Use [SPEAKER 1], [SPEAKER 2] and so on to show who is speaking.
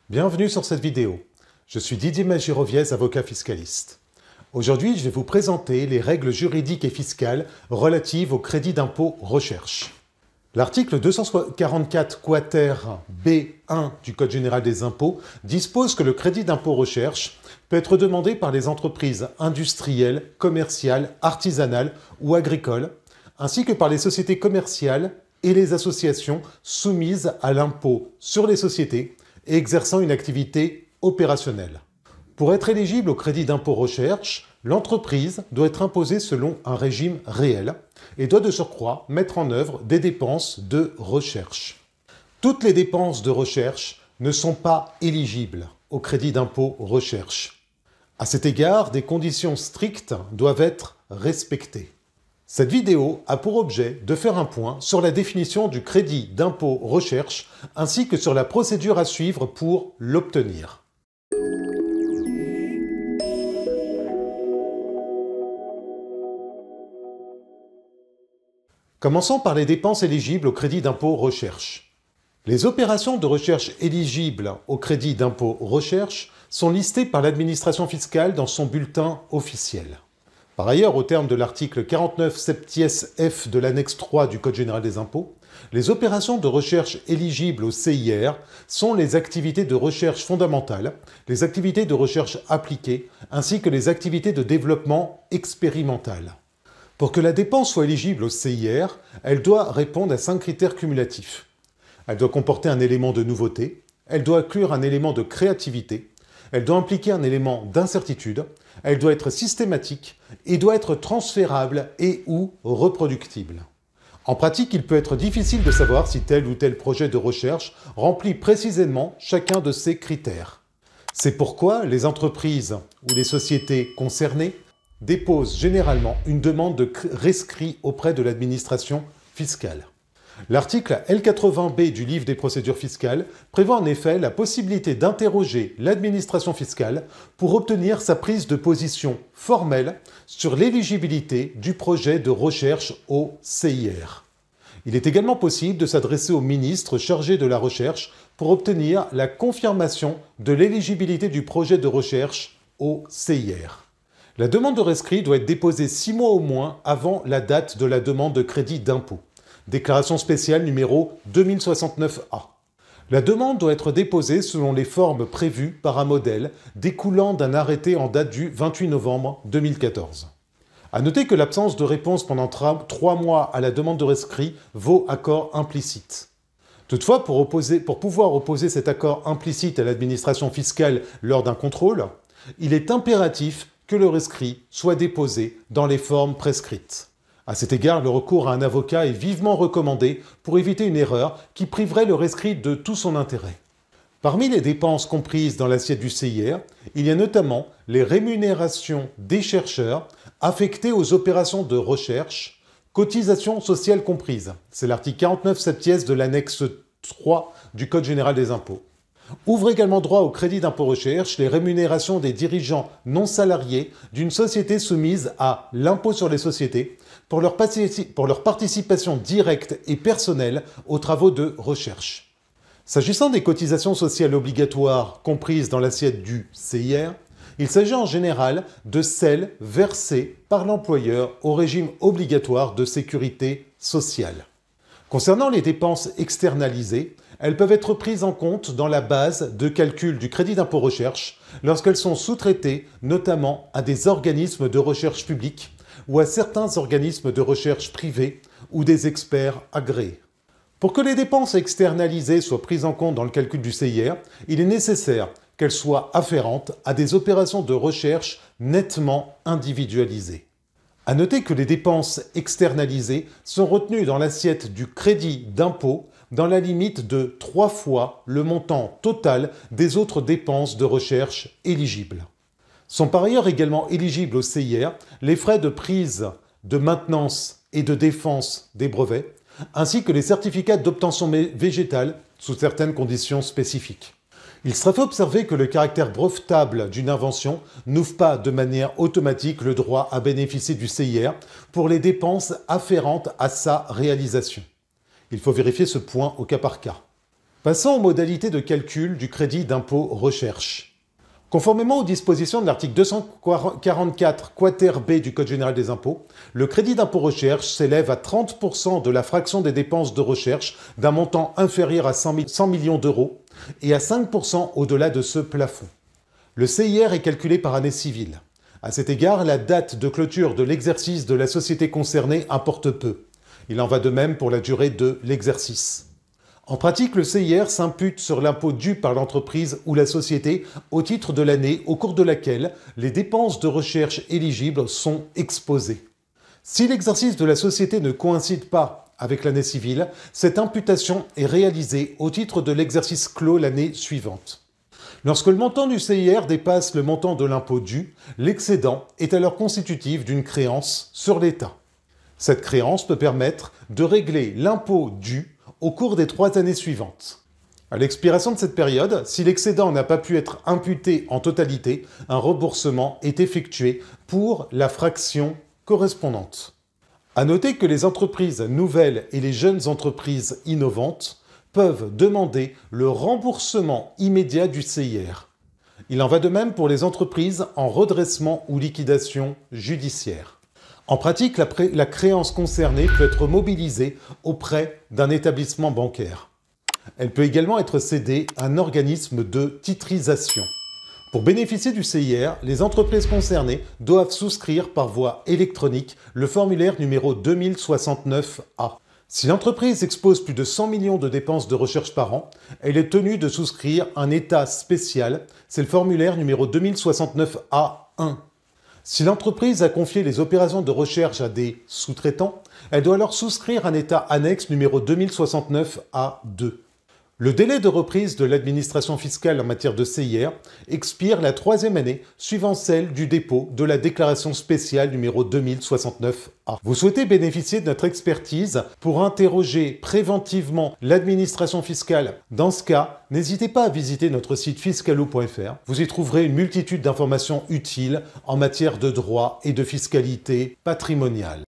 [SPEAKER 1] Bienvenue sur cette vidéo. Je suis Didier Magiroviez, avocat fiscaliste. Aujourd'hui, je vais vous présenter les règles juridiques et fiscales relatives au crédit d'impôt recherche. L'article 244 quater B1 du Code général des impôts dispose que le crédit d'impôt recherche peut être demandé par les entreprises industrielles, commerciales, artisanales ou agricoles, ainsi que par les sociétés commerciales et les associations soumises à l'impôt sur les sociétés et exerçant une activité opérationnelle. Pour être éligible au crédit d'impôt recherche, l'entreprise doit être imposée selon un régime réel et doit de surcroît mettre en œuvre des dépenses de recherche. Toutes les dépenses de recherche ne sont pas éligibles au crédit d'impôt recherche. À cet égard, des conditions strictes doivent être respectées. Cette vidéo a pour objet de faire un point sur la définition du crédit d'impôt recherche ainsi que sur la procédure à suivre pour l'obtenir. Commençons par les dépenses éligibles au crédit d'impôt recherche. Les opérations de recherche éligibles au crédit d'impôt recherche sont listées par l'administration fiscale dans son bulletin officiel. Par ailleurs, au terme de l'article 49 septies F de l'annexe 3 du Code général des impôts, les opérations de recherche éligibles au CIR sont les activités de recherche fondamentales, les activités de recherche appliquée, ainsi que les activités de développement expérimental. Pour que la dépense soit éligible au CIR, elle doit répondre à 5 critères cumulatifs. Elle doit comporter un élément de nouveauté, elle doit inclure un élément de créativité, elle doit impliquer un élément d'incertitude, elle doit être systématique et doit être transférable et ou reproductible. En pratique, il peut être difficile de savoir si tel ou tel projet de recherche remplit précisément chacun de ces critères. C'est pourquoi les entreprises ou les sociétés concernées déposent généralement une demande de rescrit auprès de l'administration fiscale. L'article L80B du livre des procédures fiscales prévoit en effet la possibilité d'interroger l'administration fiscale pour obtenir sa prise de position formelle sur l'éligibilité du projet de recherche au CIR. Il est également possible de s'adresser au ministre chargé de la recherche pour obtenir la confirmation de l'éligibilité du projet de recherche au CIR. La demande de rescrit doit être déposée 6 mois au moins avant la date de la demande de crédit d'impôt. Déclaration spéciale numéro 2069A. La demande doit être déposée selon les formes prévues par un modèle découlant d'un arrêté en date du 28 novembre 2014. À noter que l'absence de réponse pendant 3 mois à la demande de rescrit vaut accord implicite. Toutefois, pour pouvoir opposer cet accord implicite à l'administration fiscale lors d'un contrôle, il est impératif que le rescrit soit déposé dans les formes prescrites. À cet égard, le recours à un avocat est vivement recommandé pour éviter une erreur qui priverait le rescrit de tout son intérêt. Parmi les dépenses comprises dans l'assiette du CIR, il y a notamment les rémunérations des chercheurs affectées aux opérations de recherche, cotisations sociales comprises. C'est l'article 49 septies de l'annexe 3 du Code général des impôts. Ouvrent également droit au crédit d'impôt recherche les rémunérations des dirigeants non salariés d'une société soumise à l'impôt sur les sociétés pour leur participation directe et personnelle aux travaux de recherche. S'agissant des cotisations sociales obligatoires comprises dans l'assiette du CIR, il s'agit en général de celles versées par l'employeur au régime obligatoire de sécurité sociale. Concernant les dépenses externalisées, elles peuvent être prises en compte dans la base de calcul du crédit d'impôt recherche lorsqu'elles sont sous-traitées notamment à des organismes de recherche publics ou à certains organismes de recherche privés ou des experts agréés. Pour que les dépenses externalisées soient prises en compte dans le calcul du CIR, il est nécessaire qu'elles soient afférentes à des opérations de recherche nettement individualisées. À noter que les dépenses externalisées sont retenues dans l'assiette du crédit d'impôt dans la limite de 3 fois le montant total des autres dépenses de recherche éligibles. Sont par ailleurs également éligibles au CIR les frais de prise, de maintenance et de défense des brevets, ainsi que les certificats d'obtention végétale sous certaines conditions spécifiques. Il sera fait observer que le caractère brevetable d'une invention n'ouvre pas de manière automatique le droit à bénéficier du CIR pour les dépenses afférentes à sa réalisation. Il faut vérifier ce point au cas par cas. Passons aux modalités de calcul du crédit d'impôt recherche. Conformément aux dispositions de l'article 244 quater B du Code général des impôts, le crédit d'impôt recherche s'élève à 30% de la fraction des dépenses de recherche d'un montant inférieur à 100 millions d'euros et à 5% au-delà de ce plafond. Le CIR est calculé par année civile. À cet égard, la date de clôture de l'exercice de la société concernée importe peu. Il en va de même pour la durée de l'exercice. En pratique, le CIR s'impute sur l'impôt dû par l'entreprise ou la société au titre de l'année au cours de laquelle les dépenses de recherche éligibles sont exposées. Si l'exercice de la société ne coïncide pas avec l'année civile, cette imputation est réalisée au titre de l'exercice clos l'année suivante. Lorsque le montant du CIR dépasse le montant de l'impôt dû, l'excédent est alors constitutif d'une créance sur l'État. Cette créance peut permettre de régler l'impôt dû au cours des 3 années suivantes. À l'expiration de cette période, si l'excédent n'a pas pu être imputé en totalité, un remboursement est effectué pour la fraction correspondante. À noter que les entreprises nouvelles et les jeunes entreprises innovantes peuvent demander le remboursement immédiat du CIR. Il en va de même pour les entreprises en redressement ou liquidation judiciaire. En pratique, la créance concernée peut être mobilisée auprès d'un établissement bancaire. Elle peut également être cédée à un organisme de titrisation. Pour bénéficier du CIR, les entreprises concernées doivent souscrire par voie électronique le formulaire numéro 2069A. Si l'entreprise expose plus de 100 millions de dépenses de recherche par an, elle est tenue de souscrire un état spécial, c'est le formulaire numéro 2069A1. Si l'entreprise a confié les opérations de recherche à des sous-traitants, elle doit alors souscrire un état annexe numéro 2069A2. Le délai de reprise de l'administration fiscale en matière de CIR expire la 3e année suivant celle du dépôt de la déclaration spéciale numéro 2069A. Vous souhaitez bénéficier de notre expertise pour interroger préventivement l'administration fiscale? Dans ce cas, n'hésitez pas à visiter notre site fiscalo.fr. Vous y trouverez une multitude d'informations utiles en matière de droit et de fiscalité patrimoniale.